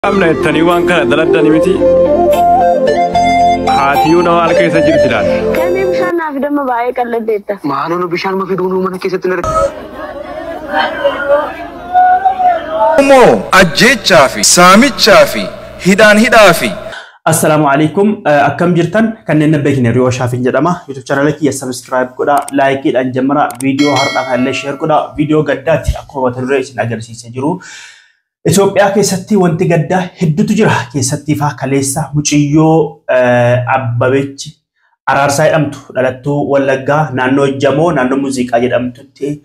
أمنا التنيوان كان دلدني متي هاتيونا وعلى كيس جرتلان كم يمشان نافذ ما بايك الله ديتا ما أنا بيشان ما في دونه من كيس تنر مو أجيت شافي سامي شافي هدافي السلام عليكم أكم جرتن كان نبهنا ريو شافي جدما يوتيوب channel يا سبسكرايب كذا لايك الان جمرة فيديو هرنا هلا شير كذا فيديو قدات أكو بتدرس ناقرسي سجرو إثيوبيا كيستي وانت قدا هدو تجرا كيستي فا كاليسا مچيو أبابيج أرارساي أمتو لالتو ولغا نانو جامو نانو موزيكا جدامتو تي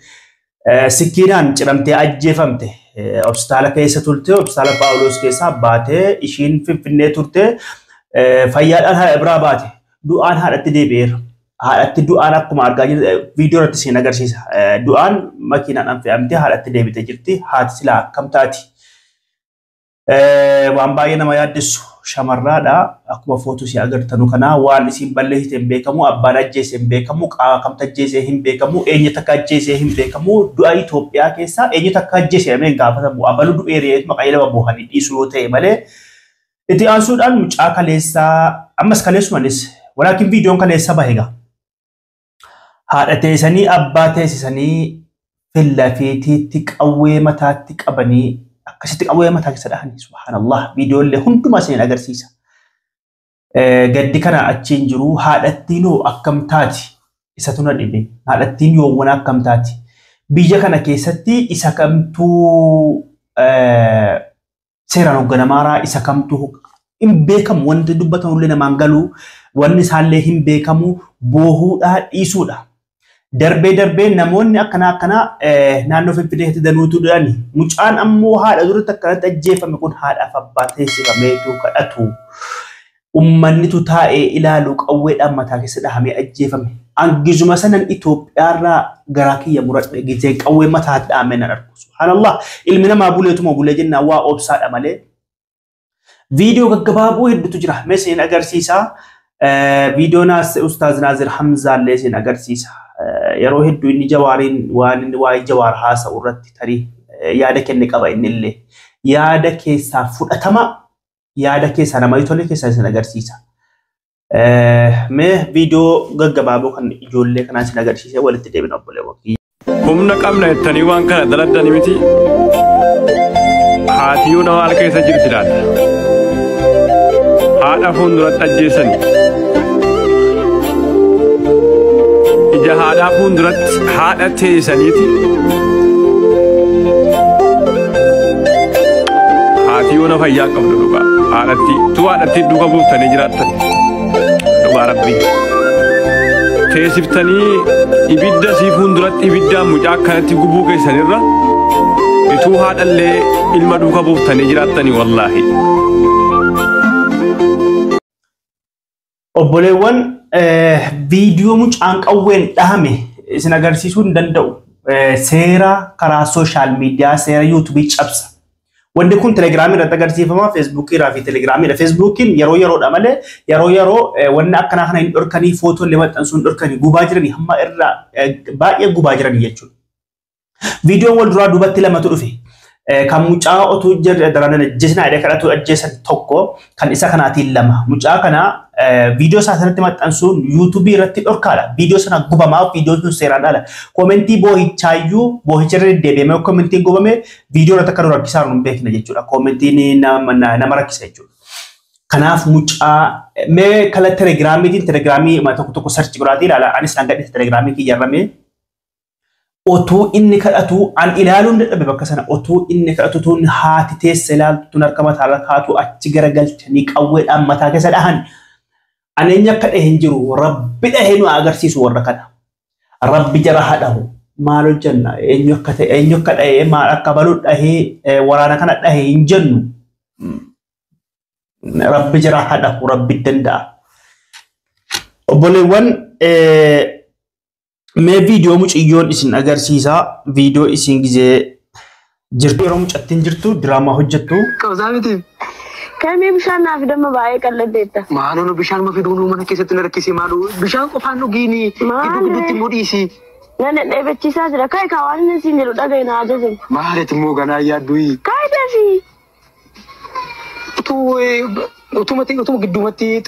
سكيران چرمتي أجيفمتي أبستالا كيسا تولتي أبستالا باولوس كيسا باتي إشين فنفنة تولتي فيال أنها إبرا باتي دوان هارت دي بير هارت دوان أكو مارغا فيديو رتسي نغرسيسا دوان مكينا نمفي أمتي هارت دي بيتجرتي هات سلا كم تاتي waan baay'ee nama yaaddeessu shamarraadha akkuma footoo si agartanu kana waan isin balleessite hin beekamu abbaan ajjeese hin beekamu qaama kam tajjeese hin beekamu eenyu takka ajjeese hin beekamu du'a Itoophiyaa keessa eenyu takka ajjeese ameen gaafatamu abalu du'eeree maqaa lama boohanii dhiisuu yoo ta'e malee itti aansuudhaan mucaa kaleessaa ammas kaleessumanis walaakin viidiyoon kaleessa baheega haadha teessanii abbaa teessisanii fillafeetiitti qawwee mataatti qabanii akkasitti qawwee mataa keessa dhahanii subhanallah viidiyoo illee hundumaa seen agarsiisa gaddi kana achiin jiru haadhattiin akkam taati isa tuna dhibe haadhattiin yoowwan akkam taati biyya kana keessatti isa kamtuu seeraan hoogganamaaraa isa kamtuu hin beekamu wanti dubbatamu illee namaan galuu wanni isaallee hin beekamu boohuudhaa dhiisuudha. Darbee namoonni akkana naannoo Finfinneetti danuutu dhani mucaan ammoo haadha duratti akkanatti ajjeefame kun haadhaaf abbaa teessifameetu kadhatu ummanni tu taa'ee ilaalu qawweedhaan mataa keessa dhahamee ajjeefame angizuma sanan Itoophiyaarraa garaa kiyya muradhe gitee qawwee mataa dhahamee nan argu subhanallah ilmi namaa buleetuma bulee jennaa waa obsaadha malee viidiyoo gaggabaaboo hedduutu jira mee seen agarsiisa viidiyoon Ustaaz Naazir Hamzaa illee seen agarsiisa yeroo hedduu inni jawaariin waan waa'ee jawaar haasa'u irratti tarii yaada kenne qaba inni illee yaada keessaa fudhatama yaada keessaa nama tole keessaa isin agarsiisa mee viidiyoo gaggabaaboo kan ijoollee kanaa isin agarsiisee walitti deebina obboleewwan humna qabna jettanii waan kana daladdani miti haatiyuu nama haala keessa jirti laata haadha fuulduratti ajjeesanii haadha fuulduratti haadha teessaniiti haatiyuu na fayyaa qabdu dhugaa haadhatti duuka buuftanii jiraattan dhugaa rabbii teessiftanii ibidda sii fuulduratti ibiddaan mucaa akkanatti gubuu keessanirra ituu haadhallee ilma duuka buuftanii jiraattanii wallaahi obboleewwan video mucaan qawween dhahame isin agarsiisuu hin danda'u seera karaa social media seera YouTube cabsa wanti kun Telegram irratti agarsiifama Facebook irraa fi Telegram irra Facebookin yeroodha malee yeroo wanna akkana kana hin dhorkanii footoo illee maxxansuun dhorkanii gubaa jiranii hamma irraa baay'ee gubaa jiranii jechuudha video wal duraa duubatti lamatu dhufe kan mucaa otuu daraan ajjeesna ayda kadhatu ajjeesan tokko kan isa kanaatiin lama mucaa kana video sanatti maxxansuun YouTube irratti dhorkaadha video sana gubamaa video sun seeraan ala commentii boohicha irra deebi'ee commentii gubame video irratti akka rakkisaa hin beekne jechuudha commentiin nama rakkisa jechuudha kanaaf mucaa mee kala telegiraamii tokko search godhaatii ilaala anis nan gadhee telegiraamii kiyyarramee otuu inni kadhatu an ilaaluun dadhabe bakka sana otuu inni kadhatu tun haati teessa ilaaltu tun harka mataarra kaatu achi garagalchanii qawweedhaan mataa keessa dhahan aneenya akka dhahe hin jiru rabbi dhahe nu agarsiisu warra kana rabbi jara hadhahu maal hojjanna eenyu akka dhahe maal akka balu dhahee waraana kana dhahe hin jennu rabbi jara hadhahu rabbi danda'a obboleewwan mee viidiyoo mucayyoon isin agarsiisa viidiyoo isin gizee jirtu yeroo mucattiin jirtu diraamaa hojjettu Kawzaamiti كم يمشان نافذ ما بايك الله ديتا ما أنا بيشان ما في دونه من كيس تنر كيسي مالو بيشان قفانو جيني كده تموديسي نحن نبتشي سازرا كاي كوالنا سينجلو دا غينا عجزين ما هرت موغانا يا دوي كاي تفي utuma giddumatti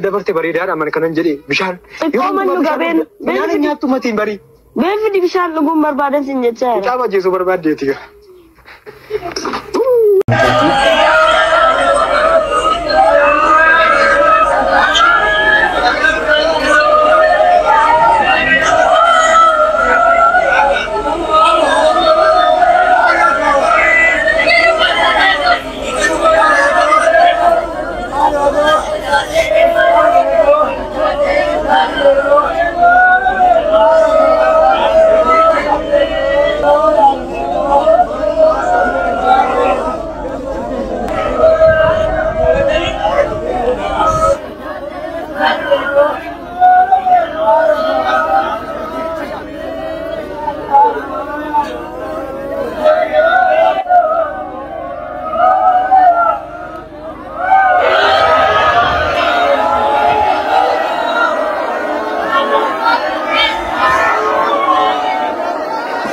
dabarte bareedaadha mana kanan jedhee bishaan. Xiqqoo mannu gabeen. Nyaata nyaattumatiin barii. Beefidi bishaan dhuguun barbaadan sin jechaa jira. Qaama jeesoo barbaaddeeti gaa.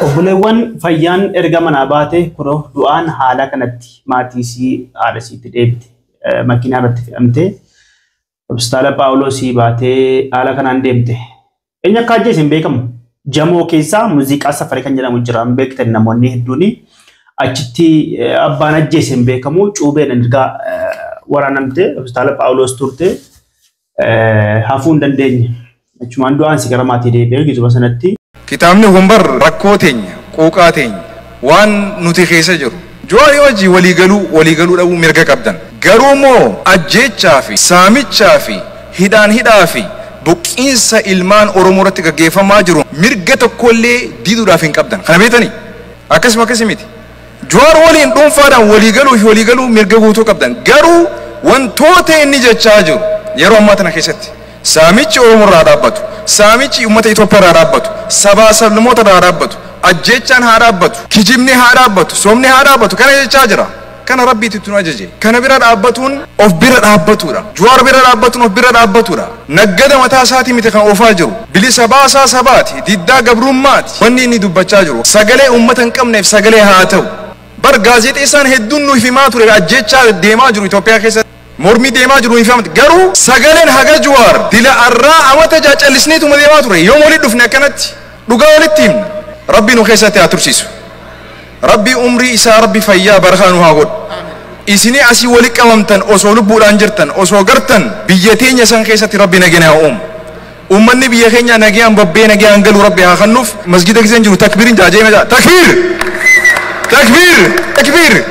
Obboleewwan fayyaan erga manaa baate kunoo du'aan haala kanatti maatii isii haadha isiitti deebite makiinaa irratti fe'amtee hospitaala Phaawulosii baatee haala kanaan deemte. Eenyu akka ajjeese hin beekamu. Jamoo keessaa muuziqaa safarii kan jedhamu jira hin beektan namoonni hedduun achitti abbaan ajjeese hin beekamu cuubeen erga waraanamtee hospitaala Phaawulos turte hafuu hin dandeenye. Achumaan du'aan si gara maatii deebi'ee gizuma sanatti. Kitaabni humbar rakkoo teenya quuqaa teenya waan nuti keessa jiru Jawaari wajji waliigaluu dhabuu mirga qabdan garuu moo ajjeechaa fi saamichaa fi hidhaa fi buqqiinsa ilmaan Oromoo irratti gaggeeffamaa jiru mirga tokkollee diduudhaaf hin qabdan kana beetanii akkasuma miti Jawaar waliin dhuunfaadhaan waliigaluu mirga guutuu qabdan garuu wantoota inni jechaa jiru yeroo ammaa tana keessatti saamichi Oromoo irraa dhaabbatu saamichi uummata Itoophiyaa irraa dhaabbatu sabaa sablamoota irraa dhaabbatu ajjeechaan haa dhaabbatu kijibni haa dhaabbatu soomni haa dhaabbatu kana jechaa jira kana rabbiitti nu ajaje kana bira dhaabbatuun of bira dhaabbatuudha Jawaar bira dhaabbatuun of bira dhaabbatuudha naggada mataa isaatii miti kan oofaa jiru bilisa baasaa sabaati diddaa gabrummaati wanni inni dubbachaa jiru sagalee uummata hin qabneef sagalee haa ta'u bar gaazexeessaan hedduun nuuf himaa ture ajjeechaa deemaa jiru Itoophiyaa keessatti mormi deemaa jiru ifamti garuu sagaleen haga Jawaar dila arraa amata jaacallisneetu deemaa ture yoom walitti dhufne akkanatti dhugaa walitti himna rabbi nu keessatti haa tursiisu rabbi umrii isaa rabbi fayyaa barakaa nu haa godhu isinii asii walitti qabamtan osoo lubbuudhaan jirtan osoo gartan biyya teenya san keessatti rabbi nageenya haa uumu ummanni biyya keenya nagayaan babbee nagayaan galuu rabbi haa kennuuf masgida keessan jiru takbiiriin jaajeema takbiir